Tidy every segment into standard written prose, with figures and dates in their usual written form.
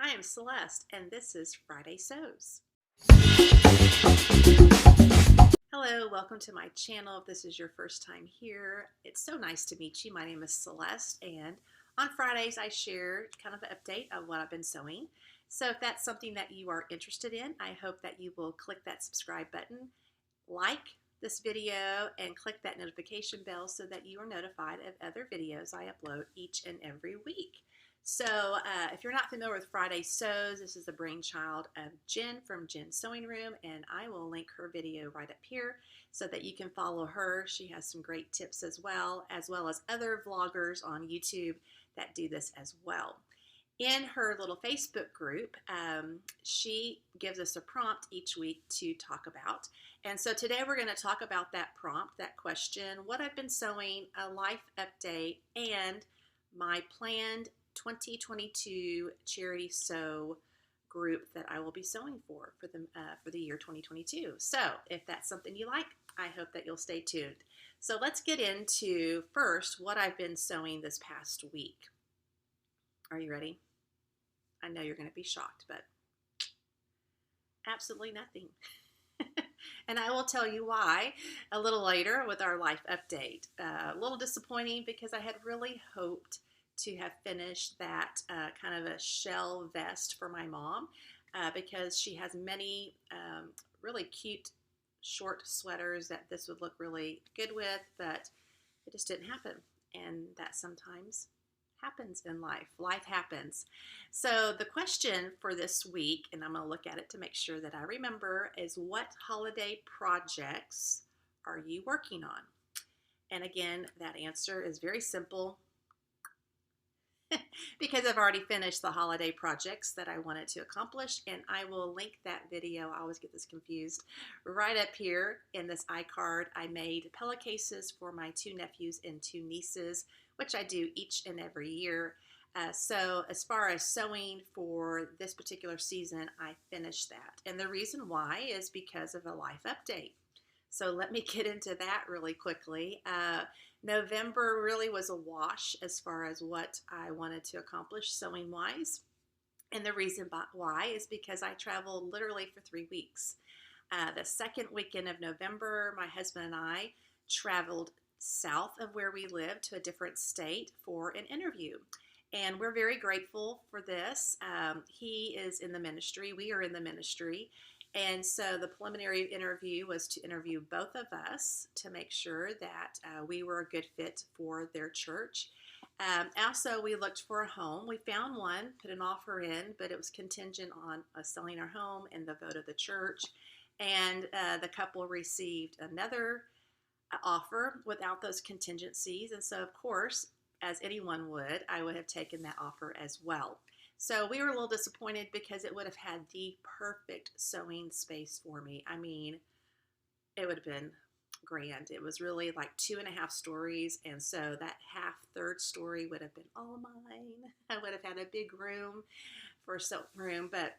I am Celeste, and this is Friday Sews. Hello, welcome to my channel. If this is your first time here, it's so nice to meet you. My name is Celeste, and on Fridays I share kind of an update of what I've been sewing. So if that's something that you are interested in, I hope that you will click that subscribe button, like this video, and click that notification bell so that you are notified of other videos I upload each and every week. So if you're not familiar with Friday Sews, this is the brainchild of Jen from Jen's Sewing Room, and I will link her video right up here so that you can follow her. She has some great tips as well as other vloggers on YouTube that do this as well. In her little Facebook group, she gives us a prompt each week to talk about. And so today we're going to talk about that prompt, that question, what I've been sewing, a life update, and my planned 2022 charity sew group that I will be sewing for the year 2022. So if that's something you like, I hope that you'll stay tuned. So let's get into first what I've been sewing this past week. Are you ready? I know you're going to be shocked, but absolutely nothing. And I will tell you why a little later with our life update. A little disappointing because I had really hoped to have finished that kind of a shell vest for my mom because she has many really cute short sweaters that this would look really good with, but it just didn't happen. And that sometimes happens in life. Life happens. So the question for this week, and I'm going to look at it to make sure that I remember, is what holiday projects are you working on? And again, that answer is very simple because I've already finished the holiday projects that I wanted to accomplish, and I will link that video. I always get this confused. Right up here in this iCard, I made pillowcases for my 2 nephews and 2 nieces, which I do each and every year. So as far as sewing for this particular season, I finished that. And the reason why is because of a life update. So let me get into that really quickly. November really was a wash as far as what I wanted to accomplish sewing wise. And the reason why is because I traveled literally for 3 weeks. The second weekend of November, my husband and I traveled south of where we live to a different state for an interview. And we're very grateful for this. He is in the ministry. We are in the ministry. And so the preliminary interview was to interview both of us to make sure that we were a good fit for their church. Also, we looked for a home. We found one, put an offer in, but it was contingent on us selling our home and the vote of the church. And the couple received another offer without those contingencies. And so, of course, as anyone would, I would have taken that offer as well. So we were a little disappointed because it would have had the perfect sewing space for me. I mean, it would have been grand. It was really like 2.5 stories, and so that third story would have been all mine. I would have had a big room for a sewing room, but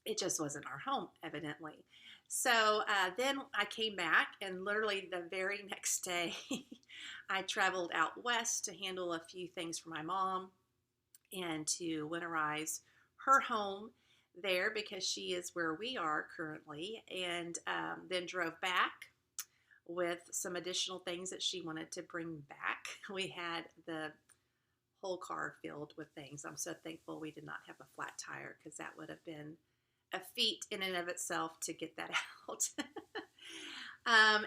it just wasn't our home, evidently. So then I came back, and literally the very next day, I traveled out west to handle a few things for my mom and to winterize her home there because she is where we are currently, and then drove back with some additional things that she wanted to bring back. We had the whole car filled with things. I'm so thankful we did not have a flat tire because that would have been a feat in and of itself to get that out.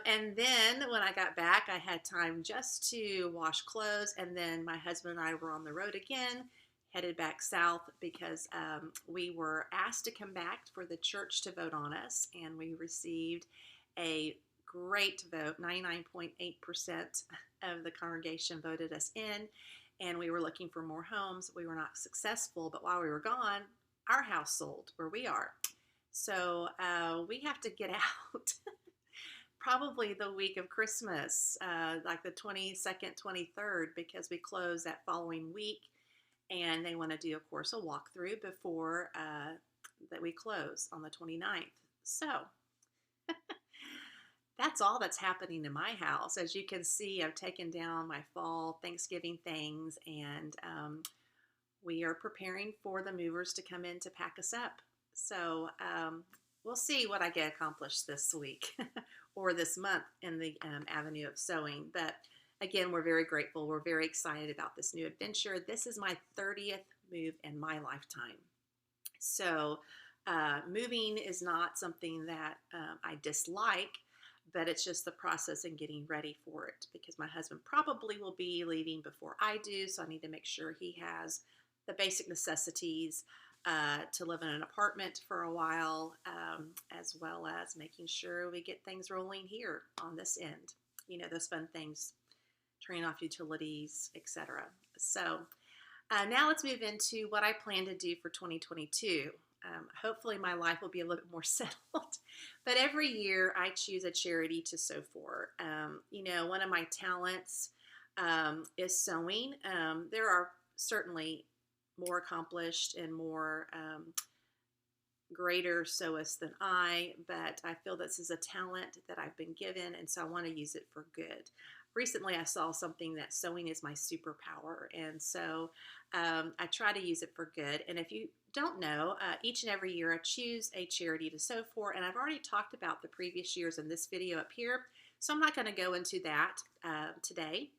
And then when I got back, I had time just to wash clothes, and then my husband and I were on the road again, headed back south because we were asked to come back for the church to vote on us, and we received a great vote. 99.8% of the congregation voted us in, and we were looking for more homes. We were not successful, but while we were gone, our house sold where we are. So we have to get out probably the week of Christmas, like the 22nd, 23rd, because we close that following week. And they want to do, of course, a walkthrough before that we close on the 29th. So that's all that's happening in my house. As you can see, I've taken down my fall Thanksgiving things, and we are preparing for the movers to come in to pack us up. So we'll see what I get accomplished this week or this month in the avenue of sewing. But again, we're very grateful. We're very excited about this new adventure. This is my 30th move in my lifetime. So moving is not something that I dislike, but it's just the process and getting ready for it, because my husband probably will be leaving before I do. So I need to make sure he has the basic necessities to live in an apartment for a while, as well as making sure we get things rolling here on this end. You know, those fun things, turning off utilities, etc. So now let's move into what I plan to do for 2022. Hopefully my life will be a little bit more settled. But every year I choose a charity to sew for. You know, one of my talents is sewing. There are certainly more accomplished and more greater sewists than I, but I feel this is a talent that I've been given, and so I want to use it for good. Recently, I saw something that sewing is my superpower, and so I try to use it for good. And if you don't know, each and every year I choose a charity to sew for, and I've already talked about the previous years in this video up here, so I'm not going to go into that today,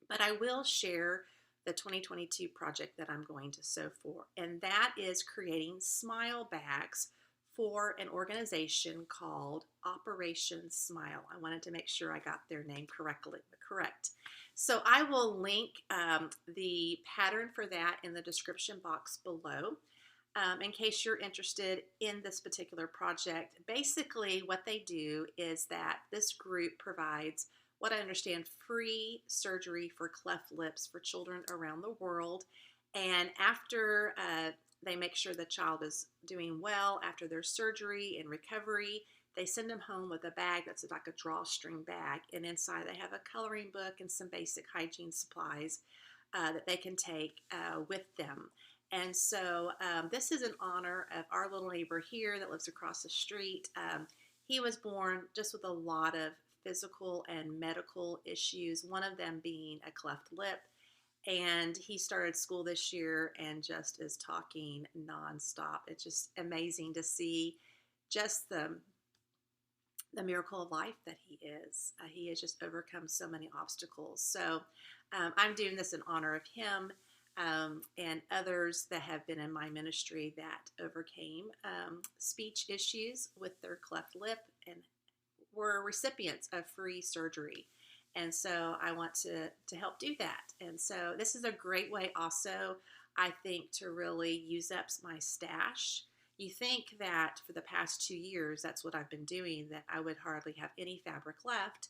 but I will share the 2022 project that I'm going to sew for, and that is creating smile bags for an organization called Operation Smile. I wanted to make sure I got their name correct. So I will link the pattern for that in the description box below in case you're interested in this particular project. Basically, what they do is that this group provides, what I understand, free surgery for cleft lips for children around the world. And after they make sure the child is doing well after their surgery and recovery, they send them home with a bag that's like a drawstring bag. And inside they have a coloring book and some basic hygiene supplies that they can take with them. And so this is in honor of our little neighbor here that lives across the street. He was born just with a lot of physical and medical issues, one of them being a cleft lip. And he started school this year and just is talking nonstop. It's just amazing to see just the miracle of life that he is. He has just overcome so many obstacles. So I'm doing this in honor of him and others that have been in my ministry that overcame speech issues with their cleft lip and were recipients of free surgery. And so I want to help do that. And so this is a great way also, I think, to really use up my stash. You think that for the past 2 years, that's what I've been doing, that I would hardly have any fabric left.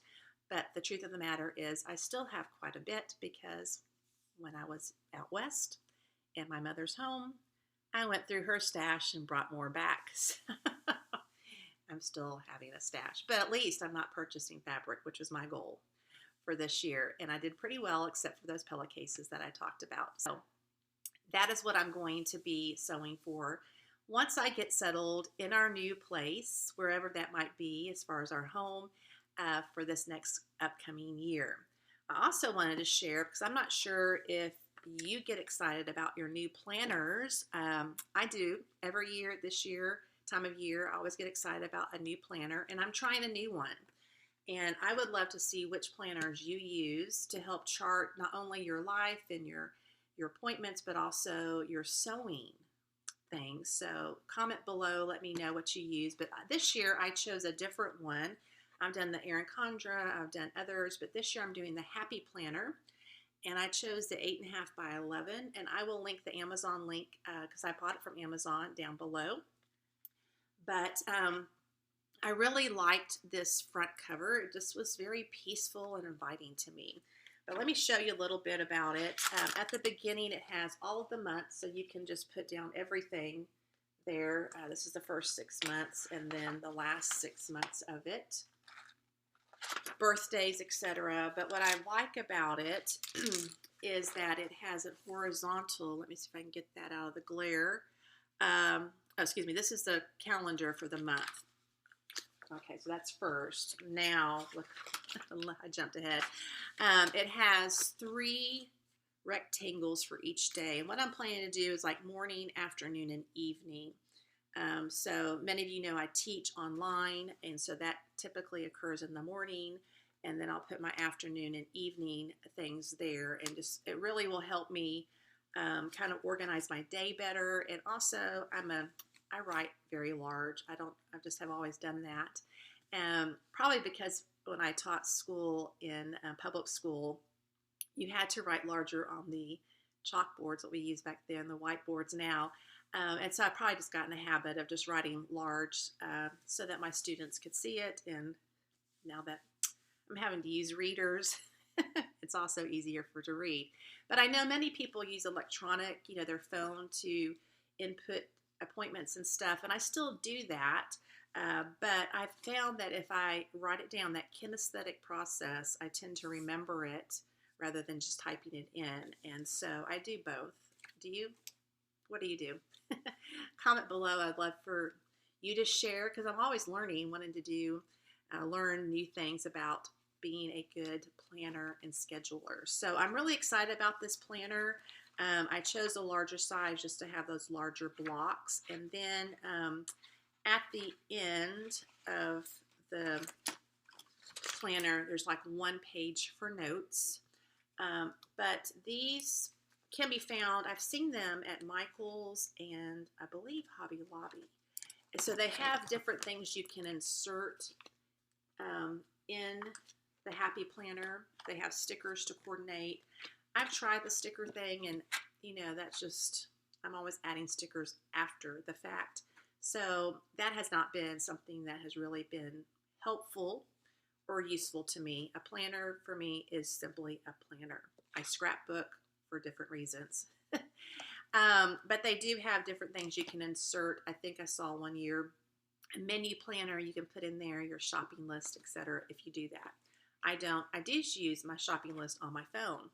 But the truth of the matter is I still have quite a bit, because when I was out west in my mother's home, I went through her stash and brought more back. I'm still having a stash, but at least I'm not purchasing fabric, which was my goal for this year. And I did pretty well, except for those pillowcases that I talked about. So that is what I'm going to be sewing for once I get settled in our new place, wherever that might be as far as our home, for this next upcoming year. I also wanted to share, because I'm not sure if you get excited about your new planners. I do every year. This year, time of year, I always get excited about a new planner, and I'm trying a new one. And I would love to see which planners you use to help chart not only your life and your appointments, but also your sewing things. So comment below, let me know what you use. But this year I chose a different one. I've done the Erin Condra, I've done others, but this year I'm doing the Happy Planner. And I chose the 8.5 by 11, and I will link the Amazon link because I bought it from Amazon down below. But I really liked this front cover. It just was very peaceful and inviting to me. But let me show you a little bit about it. At the beginning, it has all of the months, so you can just put down everything there. This is the first 6 months, and then the last 6 months of it. Birthdays, etc. But what I like about it is that it has a horizontal, let me see if I can get that out of the glare. Excuse me, this is the calendar for the month. Okay, so that's first. Now, look, I jumped ahead. It has 3 rectangles for each day. And what I'm planning to do is like morning, afternoon, and evening. So many of you know I teach online, and so that typically occurs in the morning, and then I'll put my afternoon and evening things there, and just it really will help me kind of organize my day better. And also, I write very large. I just have always done that, probably because when I taught school in public school, you had to write larger on the chalkboards that we used back then, the whiteboards now. And so I probably just got in the habit of just writing large so that my students could see it. And now that I'm having to use readers, it's also easier to read. But I know many people use electronic, their phone to input appointments and stuff, and I still do that. But I've found that if I write it down, that kinesthetic process, I tend to remember it rather than just typing it in. And so I do both. Do you? What do you do? Comment below. I'd love for you to share because I'm always learning, wanting to learn new things about being a good planner and scheduler. So I'm really excited about this planner. I chose a larger size just to have those larger blocks. And then at the end of the planner, there's like one page for notes. But these can be found, I've seen them at Michael's and I believe Hobby Lobby. And so they have different things you can insert in the Happy Planner. They have stickers to coordinate. I've tried the sticker thing, and that's just, I'm always adding stickers after the fact. So that has not been something that has really been helpful or useful to me. A planner for me is simply a planner. I scrapbook for different reasons. But they do have different things you can insert. I think I saw one year a menu planner. You can put in there your shopping list, etc. if you do that. I don't. I do use my shopping list on my phone,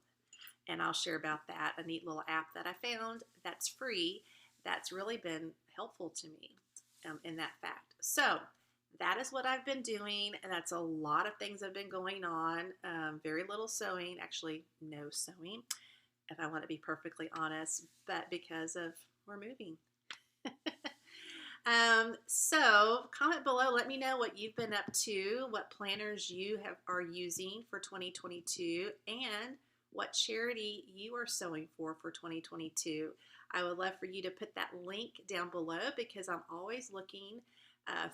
and I'll share about that. A neat little app that I found that's free that's really been helpful to me in that fact. So that is what I've been doing, and that's a lot of things have been going on. Very little sewing, actually no sewing, if I want to be perfectly honest, but because of we're moving. So comment below, let me know what you've been up to, what planners you are using for 2022, and what charity you are sewing for 2022. I would love for you to put that link down below because I'm always looking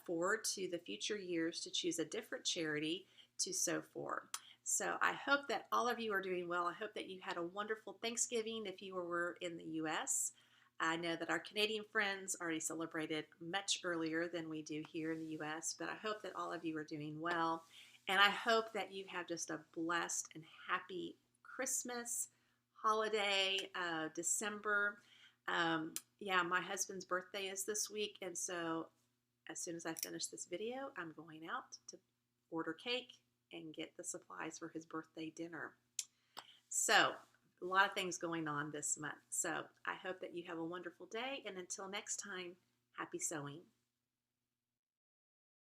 forward to the future years to choose a different charity to sew for. So I hope that all of you are doing well. I hope that you had a wonderful Thanksgiving if you were in the U.S. I know that our Canadian friends already celebrated much earlier than we do here in the U.S., but I hope that all of you are doing well. And I hope that you have just a blessed and happy Christmas, holiday, December. Yeah, my husband's birthday is this week, and so as soon as I finish this video, I'm going out to order cake and get the supplies for his birthday dinner. So a lot of things going on this month. So I hope that you have a wonderful day, and until next time, happy sewing.